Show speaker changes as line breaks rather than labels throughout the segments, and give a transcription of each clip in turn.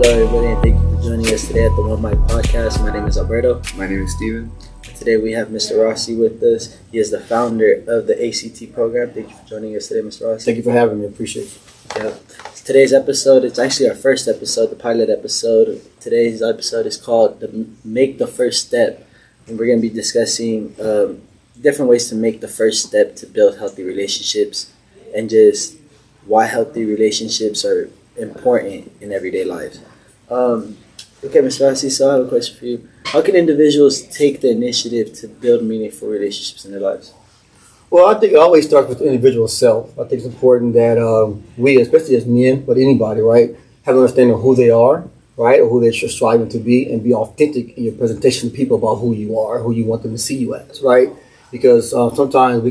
Hello, everybody, and thank you for joining us today at the One Mic Podcast. My name is Alberto.
My name is Steven.
Today we have Mr. Rossie with us. He is the founder of the ACT program. Thank you for joining us today, Mr. Rossie.
Thank you for having me. Appreciate it.
Yeah. Today's episode, it's actually our first episode, the pilot episode. Today's episode is called Make the First Step. And we're going to be discussing different ways to make the first step to build healthy relationships and just why healthy relationships are important in everyday lives. Okay, Mr. Rossie, so I have a question for you. How can individuals take the initiative to build meaningful relationships in their lives?
Well, I think it always starts with the individual self. I think it's important that we, especially as men, but anybody, right, have an understanding of who they are, right, or who they're striving to be, and be authentic in your presentation to people about who you are, who you want them to see you as, right? Because sometimes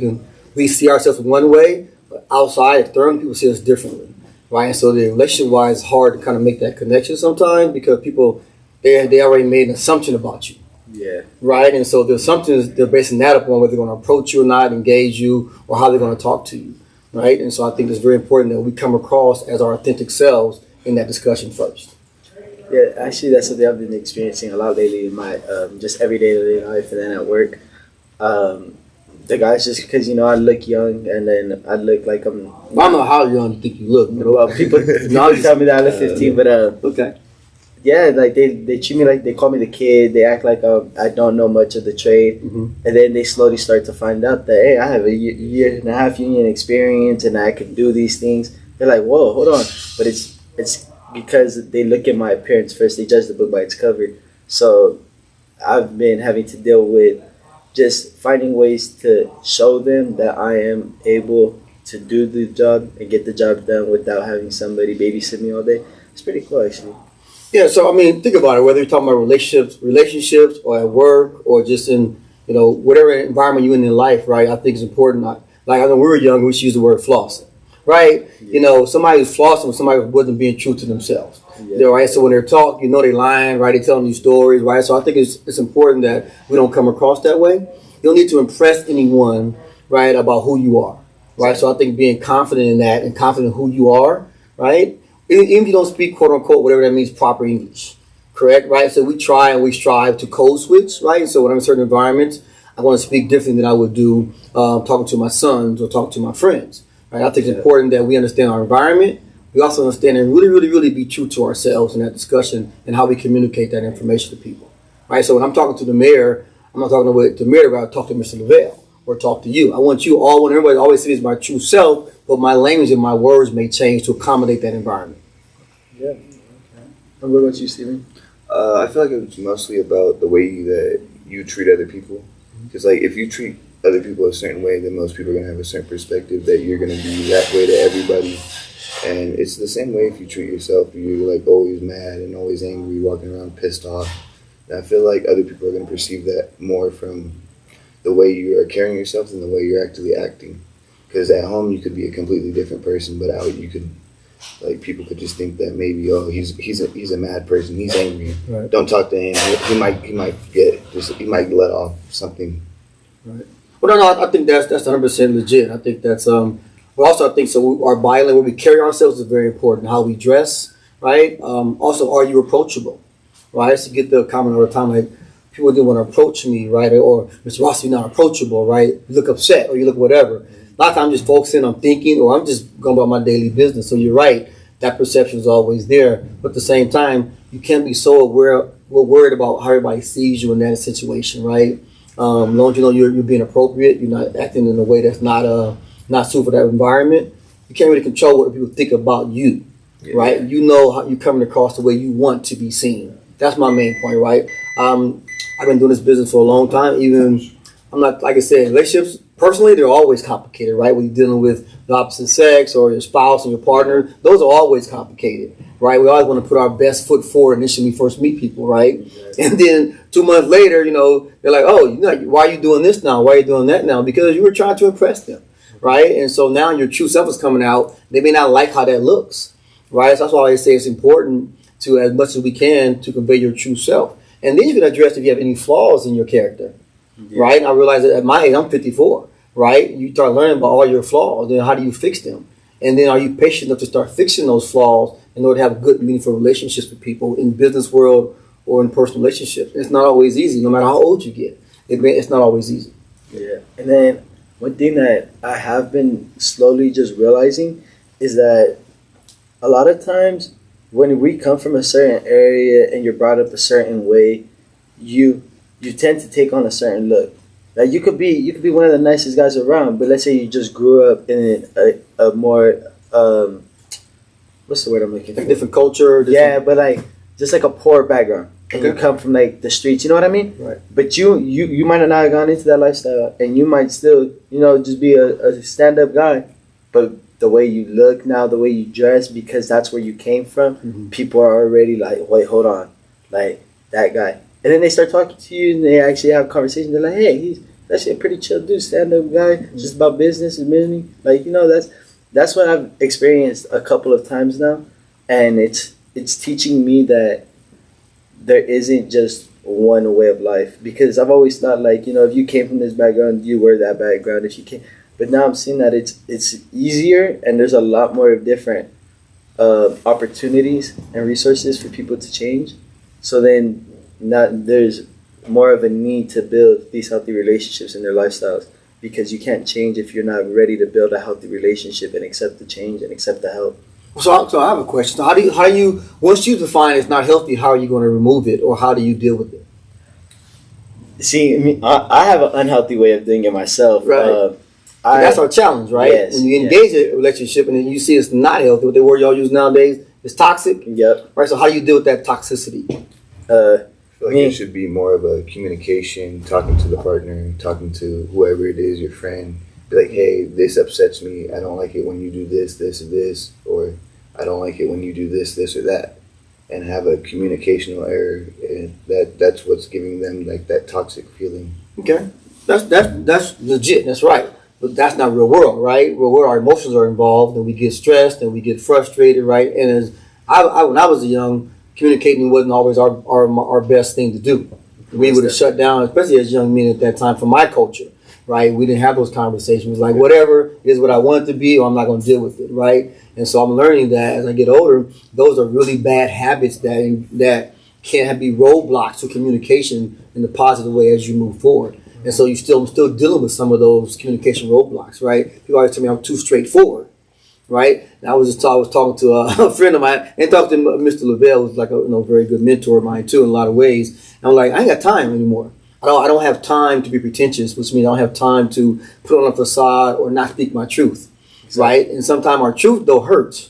we see ourselves one way, but outside, external people see us differently, right? And so the relationship-wise, it's hard to kind of make that connection sometimes because people, they already made an assumption about you.
Yeah.
Right, and so the assumptions, they're basing that upon whether they're going to approach you or not, engage you, or how they're going to talk to you, right? And so I think it's very important that we come across as our authentic selves in that discussion first.
Yeah, actually, that's something I've been experiencing a lot lately in my just everyday life and then at work. The guys, just because, I look young and then I look like I'm...
I don't know how young you think you look.
Well, people tell me that I look 15, but...
Okay.
Yeah, like they treat me like, they call me the kid. They act like I don't know much of the trade. Mm-hmm. And then they slowly start to find out that, hey, I have a year and a half union experience and I can do these things. They're like, whoa, hold on. But it's because they look at my appearance first. They judge the book by its cover. So I've been having to deal with just finding ways to show them that I am able to do the job and get the job done without having somebody babysit me all day. It's pretty cool, actually.
Yeah, so I mean, think about it. Whether you're talking about relationships, or at work, or just in whatever environment you're in life, right? I think it's important. Like I know when we were young, we used to use the word flossing, right? Yeah. Somebody who's flossing was somebody who wasn't being true to themselves. Yeah. Right? So when they're talking, they're lying, right? They're telling you stories, right? So I think it's important that we don't come across that way. You don't need to impress anyone, right, about who you are, right? So I think being confident in that and confident in who you are, right? Even if you don't speak, quote unquote, whatever that means, proper English, correct, right? So we try and we strive to code switch, right? And so when I'm in certain environments, I want to speak differently than I would do talking to my sons or talking to my friends, right? I think it's important that we understand our environment. We also understand and really, really, really be true to ourselves in that discussion and how we communicate that information to people, right? So when I'm talking to the mayor, I'm not talking to the mayor, but I talk to Mr. Lavelle or talk to you. I want you all, when everybody always sees my true self, but my language and my words may change to accommodate that environment.
Yeah. Okay. And what about you, Steven?
I feel like it's mostly about the way that you treat other people. Because, if you treat other people a certain way, then most people are going to have a certain perspective that you're going to be that way to everybody. And it's the same way if you treat yourself. You're, always mad and always angry, walking around pissed off. And I feel like other people are going to perceive that more from the way you are carrying yourself than the way you're actually acting. Because at home you could be a completely different person, but out you could, people could just think that maybe, he's a mad person, he's angry. Right. Don't talk to him. He might let off something.
Right. Well, no, I think that's 100% legit. I think that's but also I think so. Our body language, where we carry ourselves, is very important. How we dress, right? Also, are you approachable, right? I used to get the comment all the time people didn't want to approach me, right? Or Mr. Rossie, not approachable, right? You look upset or you look whatever. A lot of times I'm just focusing on thinking or I'm just going about my daily business. So you're right, that perception is always there. But at the same time, you can't be so worried about how everybody sees you in that situation, right? As long as you're being appropriate, you're not acting in a way that's not suited for that environment, you can't really control what people think about you, right? You know how you're coming across the way you want to be seen. That's my main point, right? I've been doing this business for a long time. I'm not, like I said, relationships, personally, they're always complicated, right? When you're dealing with the opposite sex or your spouse and your partner, those are always complicated, right? We always want to put our best foot forward initially when we first meet people, right? Exactly. And then 2 months later, they're like, oh, why are you doing this now? Why are you doing that now? Because you were trying to impress them, right? And so now your true self is coming out. They may not like how that looks, right? So that's why I say it's important to, as much as we can, to convey your true self. And then you can address if you have any flaws in your character, right? And I realize that at my age, I'm 54, right? You start learning about all your flaws. Then how do you fix them? And then are you patient enough to start fixing those flaws in order to have good, meaningful relationships with people in business world or in personal relationships. It's not always easy, no matter how old you get. It's not always easy.
Yeah. And then one thing that I have been slowly just realizing is that a lot of times when we come from a certain area and you're brought up a certain way, you tend to take on a certain look. Like you could be one of the nicest guys around, but let's say you just grew up in a more what's the word I'm looking for?
Like different culture.
Yeah, but like just like a poor background, and you come from like the streets. You know what I mean?
Right.
But you might have not gone into that lifestyle, and you might still just be a stand up guy, but the way you look now, the way you dress, because that's where you came from, people are already like, wait, hold on, like that guy, and then they start talking to you, and they actually have conversations. They're like, hey, he's actually a pretty chill dude, stand up guy, just about business and money. Like that's what I've experienced a couple of times now, and it's teaching me that there isn't just one way of life, because I've always thought like if you came from this background, you were that background. If you came, but now I'm seeing that it's easier, and there's a lot more different opportunities and resources for people to change. So then there's more of a need to build these healthy relationships in their lifestyles, because you can't change if you're not ready to build a healthy relationship and accept the change and accept the help.
So I have a question. So how do you once you define it's not healthy, how are you going to remove it, or how do you deal with it?
See, I have an unhealthy way of doing it myself.
Right. That's our challenge, right?
Yes,
when you engage in a relationship and then you see it's not healthy, what the word y'all use nowadays is toxic.
Yep.
Right. So how do you deal with that toxicity?
I feel like it should be more of a communication, talking to the partner, talking to whoever it is, your friend. Be like, hey, this upsets me. I don't like it when you do this, this, or this, or I don't like it when you do this, this, or that, and have a communicational error, and that's what's giving them like that toxic feeling.
Okay, that's legit. That's right. But that's not real world, right? Real world, our emotions are involved, and we get stressed and we get frustrated, right? And as I when I was young, communicating wasn't always our best thing to do. We would have shut down, especially as young men at that time, from my culture, right? We didn't have those conversations. Like, whatever is what I want it to be, or I'm not going to deal with it, right? And so I'm learning that as I get older, those are really bad habits that can't be roadblocks to communication in a positive way as you move forward. And so I'm still dealing with some of those communication roadblocks, right? People always tell me I'm too straightforward, right? And I was talking to a friend of mine, and talking to Mr. Lavelle, who's like a very good mentor of mine too in a lot of ways. And I'm like, I ain't got time anymore. I don't have time to be pretentious, which means I don't have time to put on a facade or not speak my truth, right? And sometimes our truth though hurts,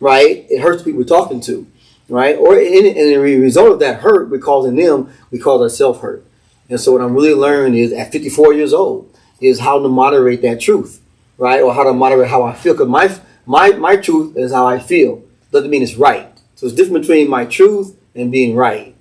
right? It hurts people we're talking to, right? Or in the result of that hurt, we cause ourselves hurt. And so what I'm really learning is at 54 years old is how to moderate that truth, right? Or how to moderate how I feel. Because my truth is how I feel. Doesn't mean it's right. So it's different between my truth and being right,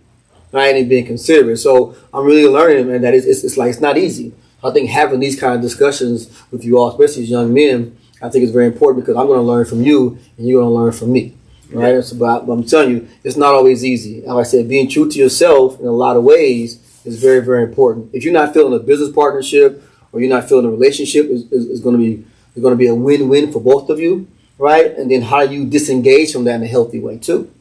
and being considerate. So I'm really learning, man, that it's like it's not easy. I think having these kind of discussions with you all, especially as young men, I think is very important, because I'm going to learn from you and you're going to learn from me, right? Yeah. So, but I'm telling you, it's not always easy. Like I said, being true to yourself in a lot of ways is very, very important. If you're not feeling a business partnership or you're not feeling a relationship, is going to be a win-win for both of you, right? And then how you disengage from that in a healthy way too,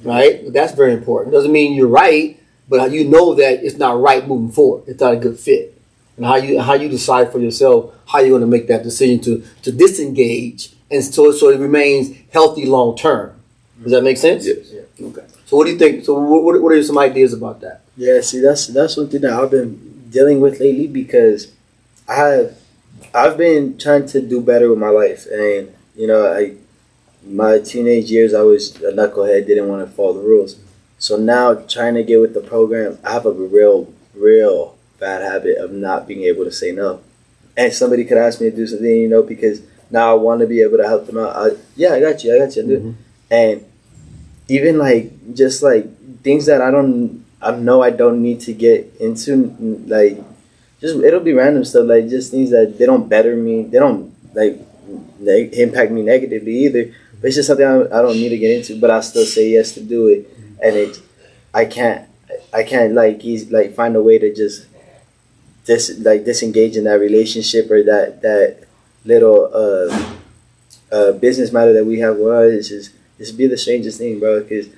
right? That's very important. It doesn't mean you're right, but you know that it's not right moving forward. It's not a good fit. And how you decide for yourself how you're going to make that decision to disengage, and so it remains healthy long term. Does that make sense?
Yes.
Yeah. Okay. So what do you think? So what are some ideas about that?
Yeah, see, that's one thing that I've been dealing with lately, because I've been trying to do better with my life, and my teenage years I was a knucklehead, didn't want to follow the rules. So now trying to get with the program, I have a real bad habit of not being able to say no. And somebody could ask me to do something, because now I want to be able to help them out. I got you. Mm-hmm. And even like just like things that I know I don't need to get into, like just it'll be random stuff, like just things that they don't better me, they don't like impact me negatively either. But it's just something I don't need to get into, but I still say yes to do it, and I can't like find a way to just disengage in that relationship or that little business matter that we have. Well, it's just This be the strangest thing, bro, because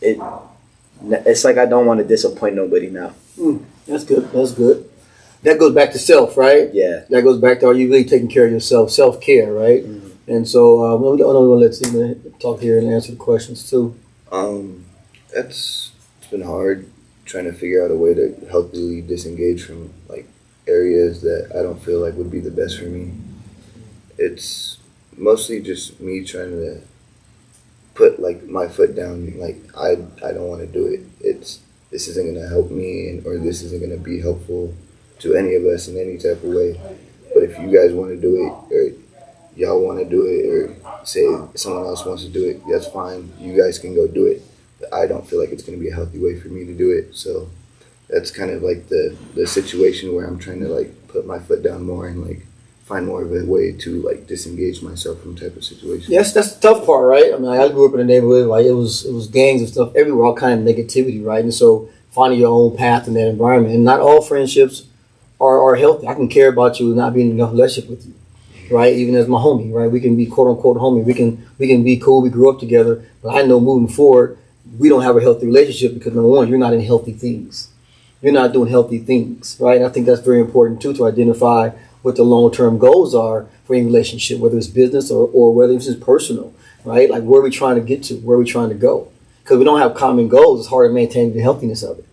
it's like I don't want to disappoint nobody now.
That's good. That's good. That goes back to self, right?
Yeah.
That goes back to, are you really taking care of yourself? Self-care, right? Mm-hmm. And so, I'm going to let Stephen talk here and answer the questions too.
It's been hard trying to figure out a way to healthily disengage from like areas that I don't feel like would be the best for me. It's mostly just me trying to put like my foot down. Like I don't want to do it. This isn't gonna help me, or this isn't gonna be helpful to any of us in any type of way. But if you guys want to do it, or y'all want to do it, or say someone else wants to do it, that's fine. You guys can go do it. But I don't feel like it's gonna be a healthy way for me to do it. So that's kind of like the situation where I'm trying to like put my foot down more and like find more of a way to like disengage myself from type of situations.
Yes, that's the tough part, right? I mean, I grew up in a neighborhood, like it was gangs and stuff everywhere, all kind of negativity, right? And so finding your own path in that environment, and not all friendships are healthy. I can care about you and not be in enough relationship with you, right? Even as my homie, right? We can be quote unquote homie. We can be cool. We grew up together, but I know moving forward, we don't have a healthy relationship because number one, you're not in healthy things. You're not doing healthy things, right? And I think that's very important too, to identify what the long-term goals are for any relationship, whether it's business or whether it's just personal, right? Like where are we trying to get to, where are we trying to go? Because we don't have common goals, it's hard to maintain the healthiness of it,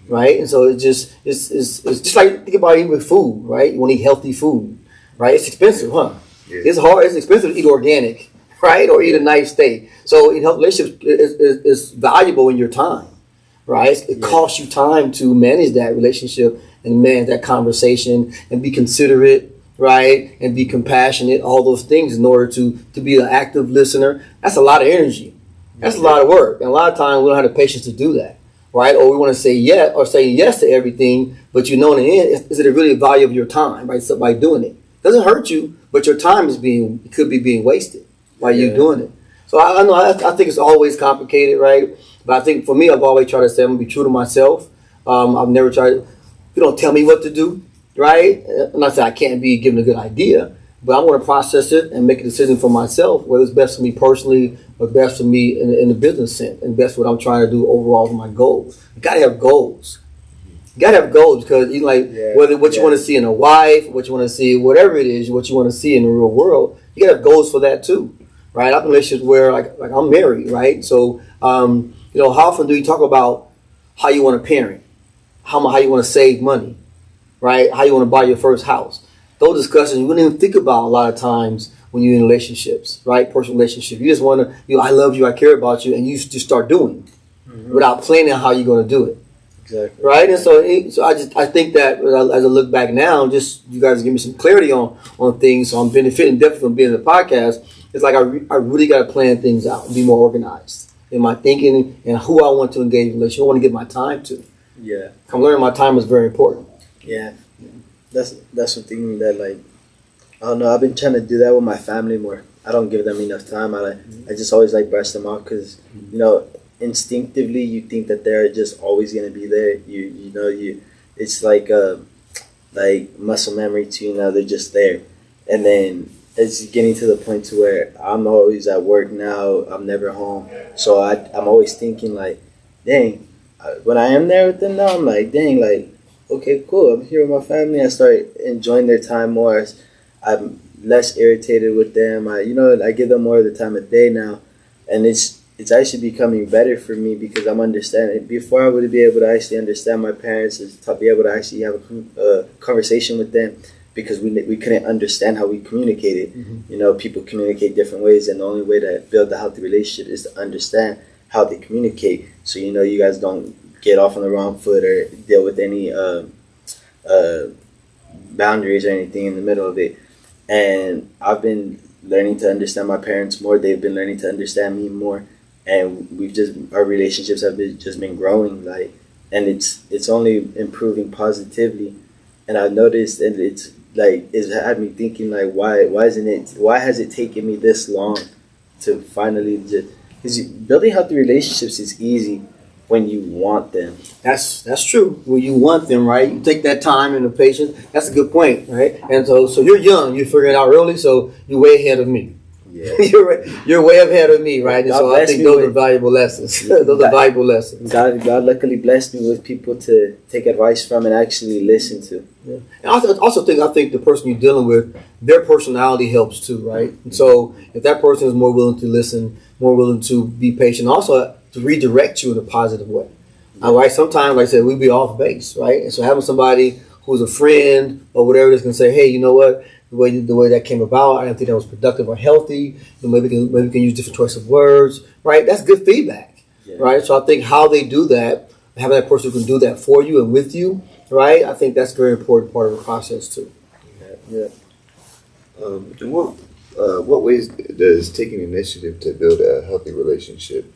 right? And so it's just like, think about eating with food, right? You want to eat healthy food, right? It's expensive, huh? Yeah. It's expensive to eat organic, right? Or eat a nice steak. So in health relationships, it's valuable in your time, right? It costs you time to manage that relationship and manage that conversation and be considerate, right? And be compassionate, all those things in order to be an active listener. That's a lot of energy. That's a lot of work. And a lot of times we don't have the patience to do that, right? Or we want to say yes to everything, but you know in the end, is it really a value of your time, right? So by doing it. It doesn't hurt you, but your time could be being wasted by you doing it. So I know I think it's always complicated, right? But I think for me, I've always tried to say I'm going to be true to myself. I've never tried. You don't tell me what to do, right? I'm not saying I can't be given a good idea, but I'm going to process it and make a decision for myself, whether it's best for me personally or best for me in the business sense, and best what I'm trying to do overall for my goals. You got to have goals. You got to have goals because you whether what you want to see in a wife, what you want to see, whatever it is, what you want to see in the real world, you got to have goals for that too, right? I'm in relationships where like I'm married, right? So how often do you talk about how you want to parent? How you want to save money, right? How you want to buy your first house. Those discussions you wouldn't even think about a lot of times when you're in relationships, right? Personal relationship. You just want to, I love you, I care about you, and you just start doing without planning how you're going to do it.
Exactly.
Right? And so I think that as I look back now, just you guys give me some clarity on things, so I'm benefiting definitely from being in the podcast. It's like I really got to plan things out and be more organized in my thinking and who I want to engage in a relationship, who I want to give my time to.
Yeah.
I'm learning my time is very important.
Yeah. That's the thing that like, I don't know, I've been trying to do that with my family more. I don't give them enough time. I just always like brush them off because, instinctively you think that they're just always going to be there. It's like muscle memory to, they're just there. And then it's getting to the point to where I'm always at work now. I'm never home. So I'm always thinking like, dang, when I am there with them now, I'm like, dang, like, okay, cool. I'm here with my family. I start enjoying their time more. I'm less irritated with them. I give them more of the time of day now, and it's actually becoming better for me because I'm understanding. Before I would be able to actually understand my parents, is to be able to actually have a conversation with them because we couldn't understand how we communicated. Mm-hmm. People communicate different ways, and the only way to build a healthy relationship is to understand how they communicate. So you guys don't get off on the wrong foot or deal with any boundaries or anything in the middle of it. And I've been learning to understand my parents more. They've been learning to understand me more, and our relationships have just been growing, and it's only improving positively. And I've noticed, and it's had me thinking like, why has it taken me this long to finally because building healthy relationships is easy when you want them.
That's true. When you want them, right? You take that time and the patience. That's a good point, right? And so you're young. You figured it out early, so you're way ahead of me,
Yeah.
You're way ahead of me, right? And
God
so I
bless
think
me
those
with-
are valuable lessons. Those are valuable lessons.
God luckily blessed me with people to take advice from and actually listen to.
Yeah. And I think the person you're dealing with, their personality helps too, right? And so if that person is more willing to listen, more willing to be patient, also to redirect you in a positive way. All right. Sometimes, like I said, we be off base, right? And so having somebody who's a friend or whatever is going to say, hey, you know what? The way that came about, I didn't think that was productive or healthy. Maybe we can use different choice of words, right? That's good feedback, right? So I think how they do that, having that person who can do that for you and with you, right? I think that's a very important part of the process too.
Yeah.
And what ways does taking initiative to build a healthy relationship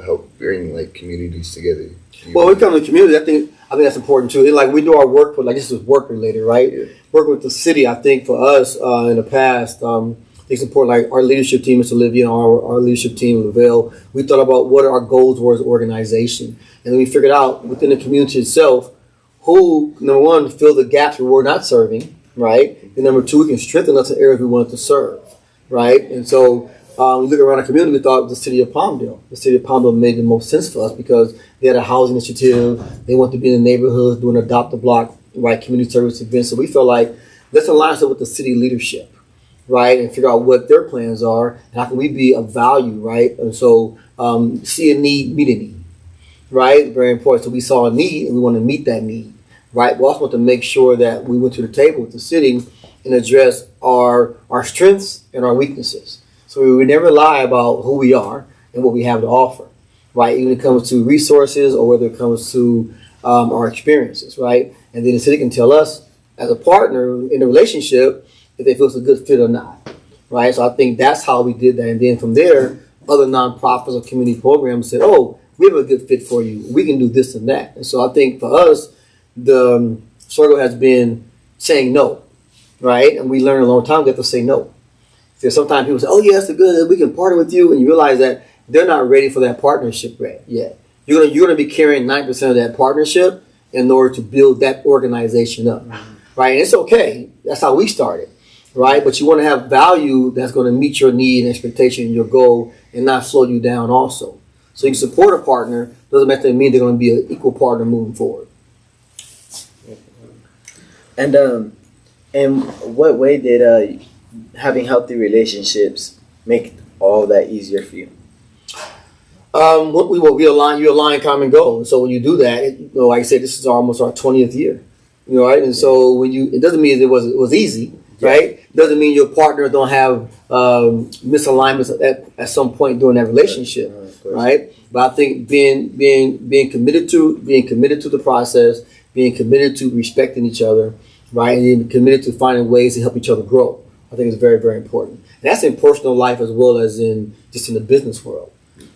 help bring like communities together?
Well, when it comes to the community, I think that's important too. And like we do our work with, like this is work related, right?
Yeah.
Working with the city, I think for us in the past, I think it's important. Like our leadership team, Mr. Olivia, and our leadership team, Lavelle, we thought about what our goals were as an organization, and then we figured out within the community itself who, number one, fill the gaps where we're not serving, right? And number two, we can strengthen us in areas we wanted to serve, right? And so we look around our community, we thought the city of Palmdale. The city of Palmdale made the most sense for us because they had a housing initiative. They want to be in the neighborhoods doing adopt a block, right, community service events. So we felt like let's align ourselves with the city leadership, right, and figure out what their plans are and how can we be of value, right? And so see a need, meet a need, right? Very important. So we saw a need and we want to meet that need, right? We also want to make sure that we went to the table with the city and address our strengths and our weaknesses. So we would never lie about who we are and what we have to offer, right? Even when it comes to resources or whether it comes to our experiences, right? And then the city can tell us as a partner in the relationship if they feel it's a good fit or not, right? So I think that's how we did that. And then from there, other nonprofits or community programs said, oh, we have a good fit for you. We can do this and that. And so I think for us, the struggle has been saying no, right? And we learned a long time we have to say no. Because sometimes people say, oh, yeah, that's good. We can partner with you. And you realize that they're not ready for that partnership yet. You're gonna be carrying 9% of that partnership in order to build that organization up, right? And it's okay. That's how we started, right? But you want to have value that's going to meet your need and expectation and your goal and not slow you down also. So you can support a partner. Doesn't necessarily mean they're going to be an equal partner moving forward.
And what way did having healthy relationships make all that easier for you?
You align common goals. So when you do that, like I said, this is almost our 20th year, right? And so it doesn't mean it was easy, right? It doesn't mean your partners don't have misalignments at some point during that relationship, right? But I think being committed to the process, being committed to respecting each other, right, and being committed to finding ways to help each other grow, I think is very, very important. And that's in personal life as well as in the business world.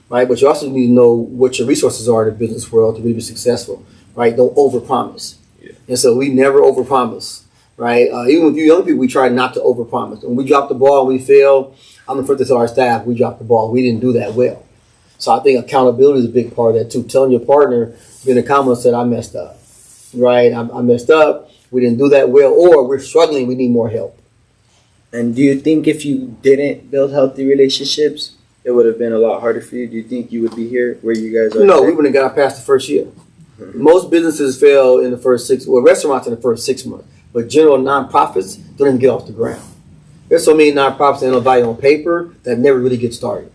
Right, but you also need to know what your resources are in the business world to really be successful. Right, don't overpromise. Yeah. And so we never overpromise. Right, even with you young people, we try not to overpromise. When we drop the ball and we fail, I'm the first to tell our staff we dropped the ball. We didn't do that well. So I think accountability is a big part of that too. Telling your partner, being a comment said, I messed up. Right, I messed up. We didn't do that well, or we're struggling. We need more help.
And do you think if you didn't build healthy relationships, it would have been a lot harder for you? Do you think you would be here where you guys are?
No,
today?
we wouldn't have got past the first year. Mm-hmm. Most businesses fail in the first restaurants in the first 6 months, but general nonprofits don't even get off the ground. There's so many nonprofits that have no value on paper that never really get started,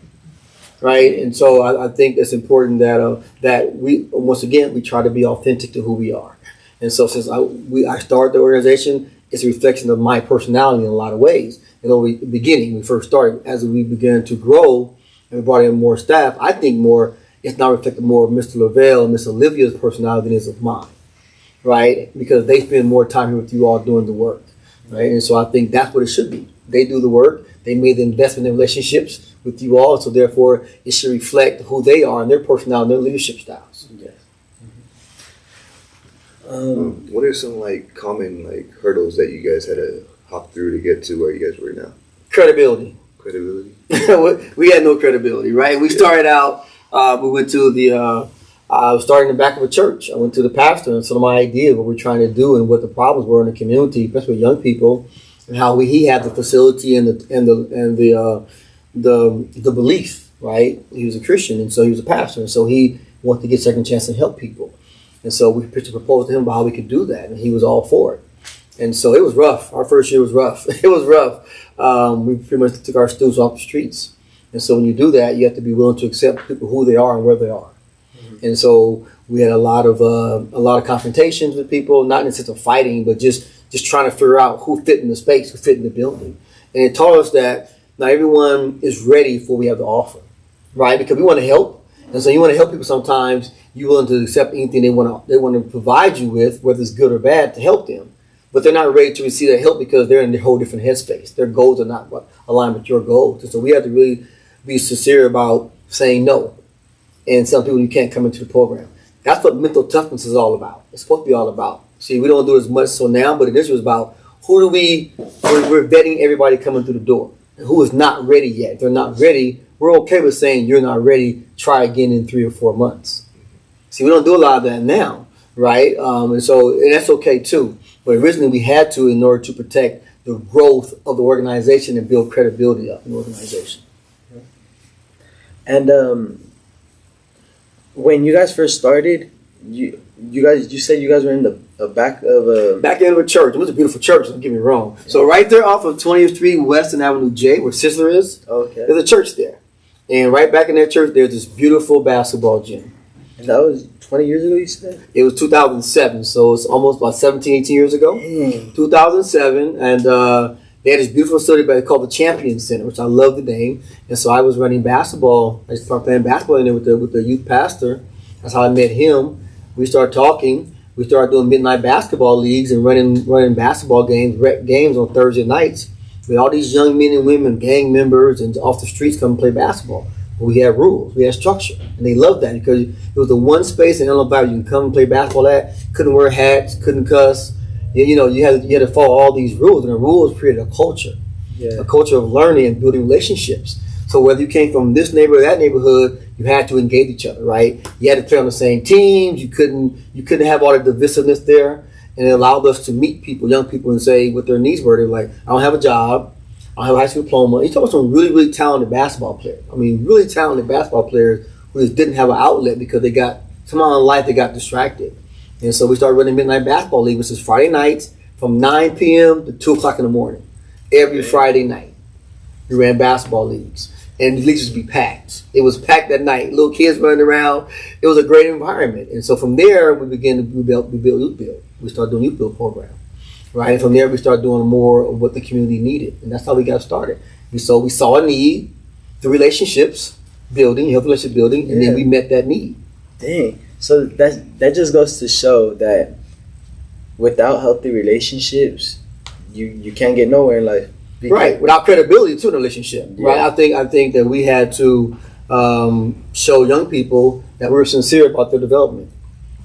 right? And so I think it's important that we, once again, we try to be authentic to who we are. And so since I started the organization, it's a reflection of my personality in a lot of ways. In the beginning, when we first started, as we began to grow and we brought in more staff, I think it's now reflecting more of Mr. Lavelle and Miss Olivia's personality than it is of mine, right? Because they spend more time here with you all doing the work, right? And so I think that's what it should be. They do the work. They made the investment in relationships with you all, so therefore it should reflect who they are and their personality and their leadership styles.
Yes.
What are some common hurdles that you guys had to hop through to get to where you guys were now?
Credibility. We had no credibility, right? We started out. We went to I was starting in the back of a church. I went to the pastor and some of my ideas, what we're trying to do, and what the problems were in the community, especially with young people, and how he had the facility and the the belief, right? He was a Christian, and so he was a pastor, and so he wanted to get second chance and help people. And so we pitched a proposal to him about how we could do that, and he was all for it. And so it was rough. Our first year was rough. It was rough. We pretty much took our students off the streets. And so when you do that, you have to be willing to accept people who they are and where they are. Mm-hmm. And so we had a lot of confrontations with people, not in the sense of fighting, but just trying to figure out who fit in the space, who fit in the building. And it taught us that not everyone is ready for what we have to offer, right? Because we want to help. And so you want to help people sometimes, you're willing to accept anything they want to provide you with, whether it's good or bad, to help them. But they're not ready to receive that help because they're in a whole different headspace. Their goals are not aligned with your goals. And so we have to really be sincere about saying no. And some people, you can't come into the program. That's what mental toughness is all about. It's supposed to be all about. See, we don't do as much so now, but initially it was about we're vetting everybody coming through the door. And who is not ready yet. If they're not ready, we're okay with saying you're not ready, try again in 3 or 4 months. See, we don't do a lot of that now, right? And that's okay too. But originally we had to in order to protect the growth of the organization and build credibility up in the organization.
And when you guys first started, you said you guys were in the back end
of a church. It was a beautiful church, don't get me wrong. Yeah. So right there off of 20th Street West and Avenue J, where Sizzler is, there's a church there. And right back in that church, there's this beautiful basketball gym.
And that was 20 years ago, you said?
It was 2007, so it's almost about 17, 18 years ago. Dang. 2007, and they had this beautiful facility called the Champion Center, which I love the name. And so I was running basketball. I started playing basketball in there with the youth pastor. That's how I met him. We started talking. We started doing midnight basketball leagues and running basketball games on Thursday nights with all these young men and women, gang members, and off the streets come and play basketball. But we had rules, we had structure, and they loved that because it was the one space in Illinois you can come and play basketball at. Couldn't wear hats, couldn't cuss. You had to follow all these rules, and the rules created a culture, a culture of learning and building relationships. So whether you came from this neighborhood or that neighborhood, you had to engage each other, right? You had to play on the same teams. You couldn't have all the divisiveness there, and it allowed us to meet people, young people, and say what their needs were. They were like, I don't have a job. I have a high school diploma. You talk about some really, really talented basketball players. I mean, really talented basketball players who just didn't have an outlet because they got somehow in life they got distracted. And so we started running midnight basketball league, which is Friday nights from 9 p.m. to 2 o'clock in the morning. Every Friday night, we ran basketball leagues. And the leagues would be packed. It was packed that night. Little kids running around. It was a great environment. And so from there, we built youth build. We started doing youth build program. Right, and from there we started doing more of what the community needed, and that's how we got started. We saw a need, the relationships building, health relationship building, and then we met that need.
Dang! So that just goes to show that without healthy relationships, you can't get nowhere in life.
Right, without credibility to the relationship. Yeah. Right, I think that we had to show young people that we were sincere about their development,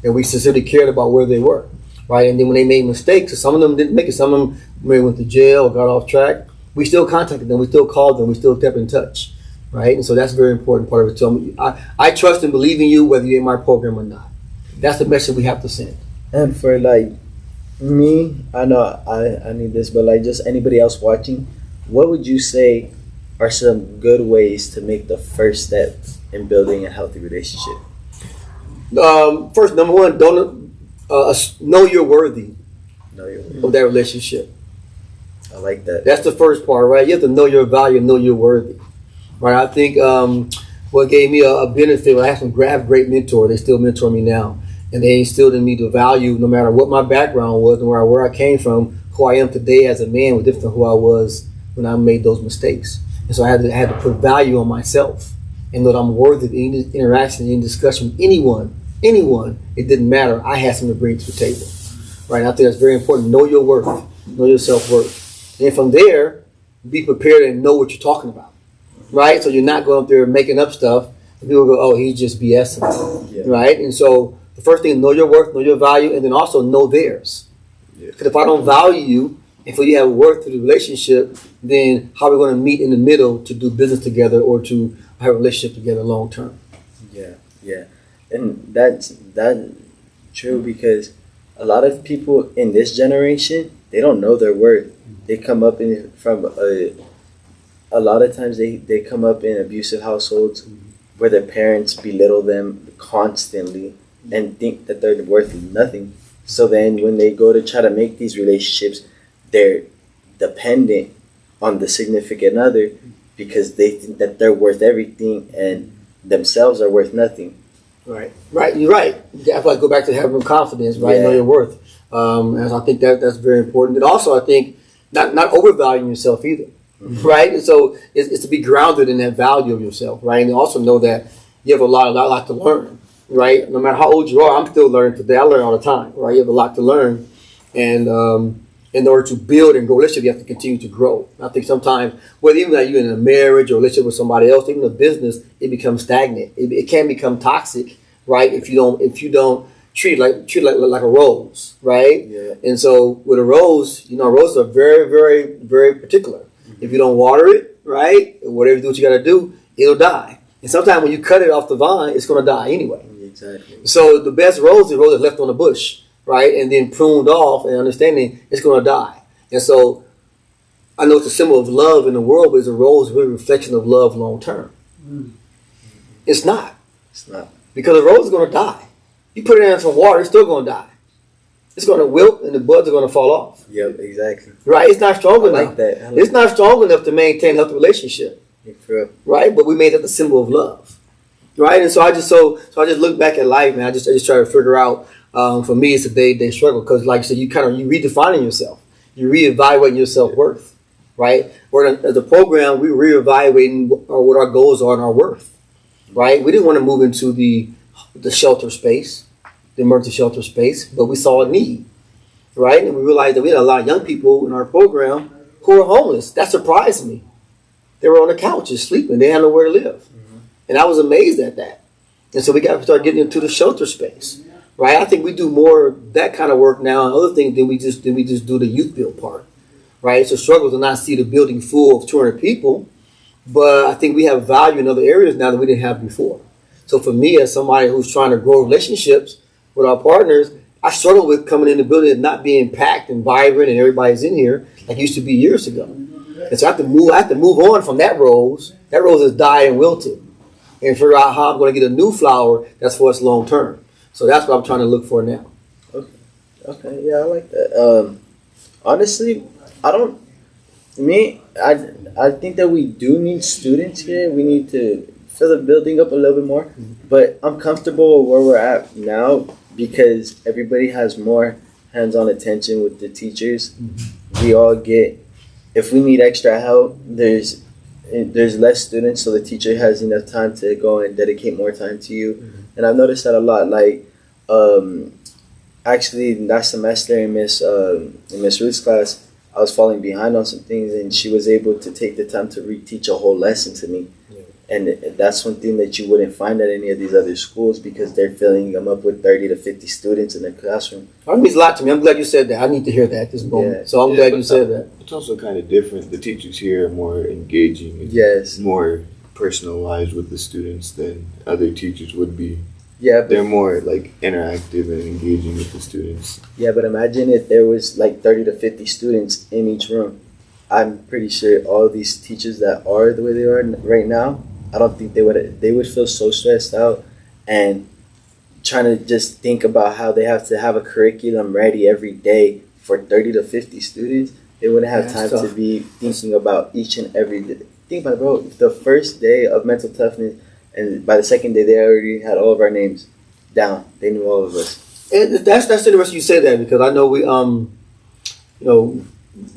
and we sincerely cared about where they were. Right, and then when they made mistakes, some of them didn't make it. Some of them maybe went to jail or got off track. We still contacted them. We still called them. We still kept in touch. Right, and so that's a very important part of it. So I trust and believe in you whether you're in my program or not. That's the message we have to send.
And for me, I know I need this, but just anybody else watching, what would you say are some good ways to make the first step in building a healthy relationship?
First, number one, know you're worthy of that relationship.
I like that.
That's the first part, right? You have to know your value, know you're worthy. Right? I think what gave me a benefit, I have some great mentors. They still mentor me now. And they instilled in me the value, no matter what my background was and where I came from, who I am today as a man was different than who I was when I made those mistakes. And so I had to put value on myself and that I'm worthy of any interaction, any discussion with anyone, it didn't matter. I had something to bring to the table. Right? And I think that's very important. Know your worth. Know your self-worth. And from there, be prepared and know what you're talking about. Right? So you're not going up there making up stuff and people go, oh, he's just BSing. Yeah. Right? And so the first thing, know your worth, know your value, and then also know theirs. Because if I don't value you, and for you to have worth to the relationship, then how are we going to meet in the middle to do business together or to have a relationship together long term?
Yeah. And that's true because a lot of people in this generation, they don't know their worth. They come up from a lot of times they come up in abusive households where their parents belittle them constantly and think that they're worth nothing. So then when they go to try to make these relationships, they're dependent on the significant other because they think that they're worth everything and themselves are worth nothing.
Right. You're right. You have to go back to having confidence, right?
Yeah.
Know your worth. And I think that's very important. And also, I think not overvaluing yourself either, right? And so it's to be grounded in that value of yourself, right? And also know that you have a lot to learn, right? No matter how old you are, I'm still learning today. I learn all the time, right? You have a lot to learn, and in order to build and grow a relationship, you have to continue to grow. I think sometimes, whether even like you're in a marriage or a relationship with somebody else, even a business, it becomes stagnant. It can become toxic, right? If you don't treat it like a rose, right?
Yeah.
And so with a rose, roses are very, very, very particular. Mm-hmm. If you don't water it, right, whatever you do what you got to do, it'll die. And sometimes when you cut it off the vine, it's going to die anyway.
Exactly.
So the best rose is the rose that's left on the bush, right, and then pruned off and understanding it's going to die. And so I know it's a symbol of love in the world, but is a rose really a reflection of love long term? Mm. It's not.
It's not. Because
the rose is going to die. You put it in some water, it's still going to die. It's going to wilt and the buds are going to fall off.
Yep, exactly.
Right? It's not strong enough.
Like that.
It's not strong enough to maintain a healthy relationship.
Yeah,
right? But we made that the symbol of love. Right? And so I just look back at life, man. I just try to figure out, for me, it's a day-to-day struggle. Because like you said, you redefining yourself. You reevaluating your self-worth. Right? As a program, we reevaluating what our goals are and our worth. Right? We didn't want to move into the shelter space, the emergency shelter space, but we saw a need, right? And we realized that we had a lot of young people in our program who were homeless. That surprised me. They were on the couches sleeping. They had nowhere to live. Mm-hmm. And I was amazed at that. And so we got to start getting into the shelter space, right? I think we do more of that kind of work now and other things than we just do the youth build part, right? It's a struggle to not see the building full of 200 people, but I think we have value in other areas now that we didn't have before. So for me, as somebody who's trying to grow relationships with our partners, I struggle with coming in the building and not being packed and vibrant and everybody's in here like it used to be years ago. And so I have to move on from that rose. That rose has died and wilted. And figure out how I'm going to get a new flower that's for us long term. So that's what I'm trying to look for now.
Okay, yeah, I like that. Honestly, I think that we do need students here. We need to fill the building up a little bit more. But I'm comfortable where we're at now because everybody has more hands-on attention with the teachers. Mm-hmm. We all if we need extra help, there's less students, so the teacher has enough time to go and dedicate more time to you. Mm-hmm. And I've noticed that a lot. Like, actually, last semester in Miss Ruth's class, I was falling behind on some things, and she was able to take the time to reteach a whole lesson to me. Yeah. And that's one thing that you wouldn't find at any of these other schools because they're filling them up with 30 to 50 students in their classroom.
That means a lot to me. I'm glad you said that. I need to hear that at this moment. Yeah. So I'm glad you said that.
It's also kind of different. The teachers here are more engaging and more personalized with the students than other teachers would be. Yeah, they're more like interactive and engaging with the students.
Yeah, but imagine if there was like 30 to 50 students in each room. I'm pretty sure all of these teachers that are the way they are right now, I don't think they would feel so stressed out and trying to just think about how they have to have a curriculum ready every day for 30 to 50 students. They wouldn't have time to be thinking about each and every day. Think about it, bro. The first day of mental toughness, and by the second day, they already had all of our names down. They knew all of us.
And that's interesting you say that because I know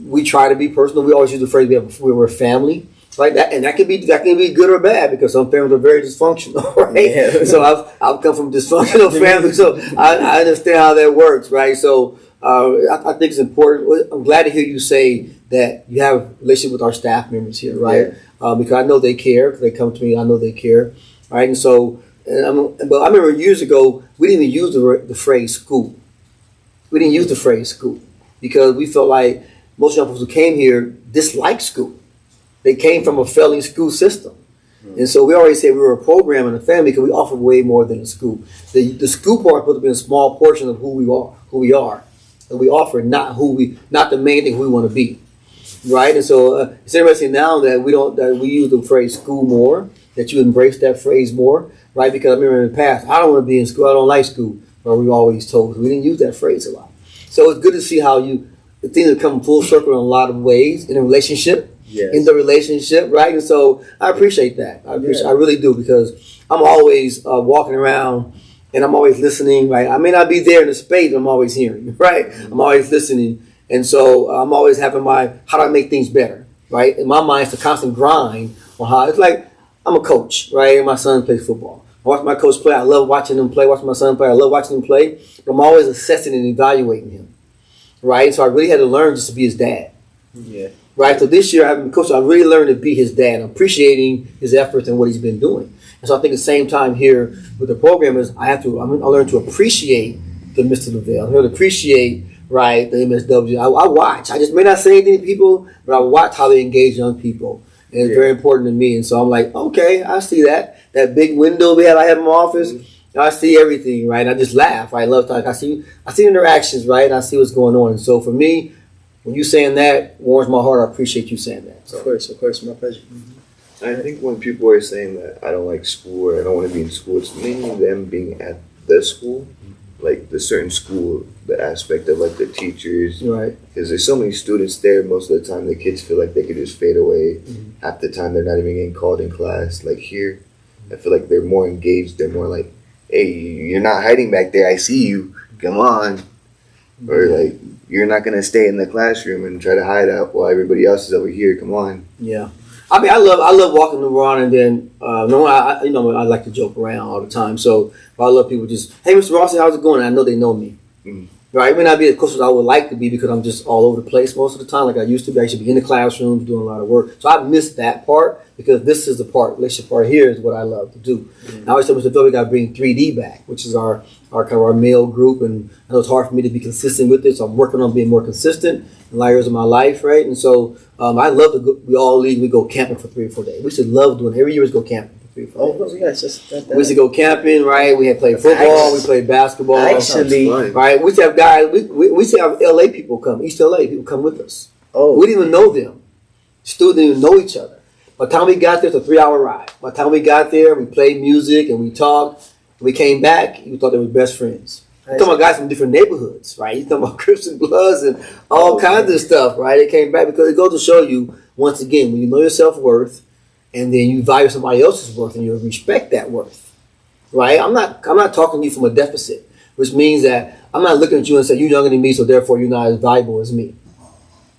we try to be personal. We always use the phrase we're a family, right? That can be good or bad because some families are very dysfunctional, right? Yeah. So I've come from dysfunctional families, so I understand how that works, right? So I think it's important. I'm glad to hear you say that you have a relationship with our staff members here, right? Yeah. Because I know they care. Because they come to me, I know they care, right? And so, but I remember years ago we didn't even use the phrase school. We didn't use the phrase school because we felt like most young people who came here disliked school. They came from a failing school system. Mm-hmm. And so we already said we were a program and a family because we offer way more than a school. The school part is supposed to be a small portion of who we are. And we offer not the main thing we want to be. right? And so it's interesting now that we use the phrase school more, that you embrace that phrase more, right? Because I remember in the past, I don't want to be in school, I don't like school, but we always told, we didn't use that phrase a lot. So it's good to see how the things have come full circle in a lot of ways in a relationship, in the relationship, right? And so I appreciate that. I really do, because I'm always walking around and I'm always listening, right? I may not be there in the space, but I'm always hearing, right? I'm always listening. And so I'm always having how do I make things better, right? In my mind, it's a constant grind on how, it's like I'm a coach, right? And my son plays football. I watch my coach play. I love watching him play. Watch my son play. I love watching him play. But I'm always assessing and evaluating him, right? So I really had to learn just to be his dad. Yeah. Right? So this year, having coach, I really learned to be his dad, appreciating his efforts and what he's been doing. And so I think at the same time here with the program is I learned to appreciate the Mr. Lavelle. I learned to appreciate, right, the MSW. I watch. I just may not say anything to people, but I watch how they engage young people. And it's very important to me. And so I'm like, okay, I see that. That big window I have in my office, I see everything, right? I just laugh. I love talk. I see interactions, right? I see what's going on. And so for me, when you saying that warms my heart. I appreciate you saying that. So.
Of course, my pleasure.
I think when people are saying that I don't like school or I don't want to be in school, it's mainly them being at the school, like the certain school, the aspect of like the teachers.
Right.
Because there's so many students there, most of the time the kids feel like they could just fade away. Half the time they're not even getting called in class. Like here, I feel like they're more engaged. They're more like, hey, you're not hiding back there. I see you. Come on. Or like, you're not going to stay in the classroom and try to hide out while everybody else is over here. Come on.
Yeah. I mean, I love walking around, and then I like to joke around all the time. So I love people just, hey, Mr. Rossie, how's it going? And I know they know me. Right? I may not be as close as I would like to be because I'm just all over the place most of the time, like I used to be. I should be in the classroom doing a lot of work. So I missed that part because this is the relationship part here is what I love to do. I always tell Mr. Phil we got to bring 3D back, which is our kind of our male group, and I know it's hard for me to be consistent with it, so I'm working on being more consistent in areas of my life, right? And so I love to go, we all leave, we go camping for 3 or 4 days. We should love doing it. Every year we go camping for 3 or 4 days.
Oh, yeah, it's just that.
We used to go camping, right? We had played football, we played basketball.
Actually,
right? We used to have guys, we used to have LA people come, East LA people come with us.
Oh.
We didn't even know them. Students didn't even know each other. By the time we got there, it's a 3-hour ride. By the time we got there, we played music and we talked. We came back, we thought they were best friends. You're talking about guys from different neighborhoods, right? You're talking about Crips and Bloods and all kinds of stuff, right? They came back because it goes to show you, once again, when you know your self-worth and then you value somebody else's worth and you respect that worth, right? I'm not talking to you from a deficit, which means that I'm not looking at you and saying, you're younger than me, so therefore you're not as valuable as me.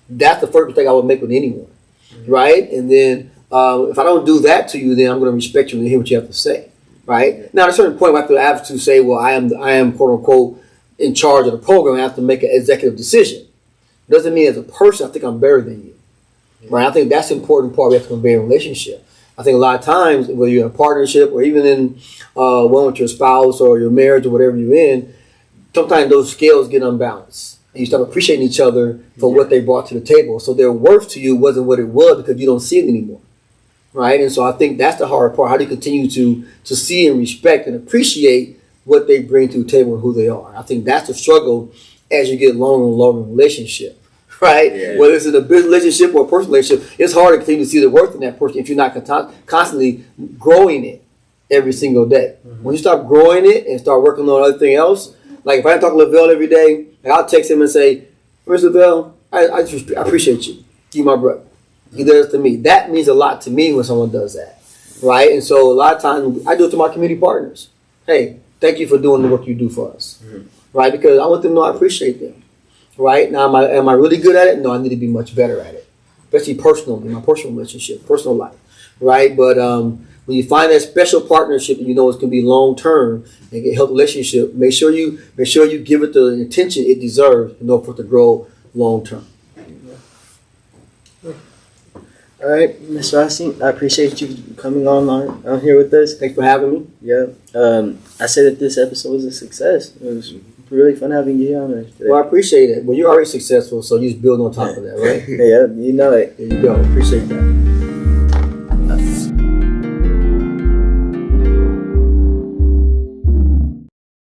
That's the first mistake I would make with anyone, right? And then if I don't do that to you, then I'm going to respect you and hear what you have to say. Right now, at a certain point, I have to say, well, I am quote unquote in charge of the program. I have to make an executive decision. Doesn't mean as a person I think I'm better than you. Right? I think that's the important part we have to convey in a relationship. I think a lot of times, whether you're in a partnership or even in one with your spouse or your marriage or whatever you're in, sometimes those scales get unbalanced. And you start appreciating each other for what they brought to the table. So their worth to you wasn't what it was because you don't see it anymore. Right, and so I think that's the hard part. How do you continue to see and respect and appreciate what they bring to the table and who they are? I think that's the struggle as you get longer and longer in a relationship, right? Yeah. Whether it's in a business relationship or a personal relationship, it's hard to continue to see the worth in that person if you're not constantly growing it every single day. When you start growing it and start working on everything else, like if I talk to Lavelle every day, like I'll text him and say, Mr. Lavelle, I appreciate you. You my brother. He does to me. That means a lot to me when someone does that, right? And so a lot of times I do it to my community partners. Hey, thank you for doing the work you do for us, right? Because I want them to know I appreciate them, right? Now, am I really good at it? No, I need to be much better at it, especially personally, in my personal relationship, personal life, right? But when you find that special partnership and you know it's going to be long term and get a healthy relationship, make sure you give it the attention it deserves in order for it to grow long term.
All right, Ms. Rossie, I appreciate you coming on here with us.
Thanks for having me.
Yeah. I said that this episode was a success. It was really fun having you on today.
Well, I appreciate it. Well, you're already successful, so you just build on top of that, right?
Yeah, you know it.
There you go. Appreciate that.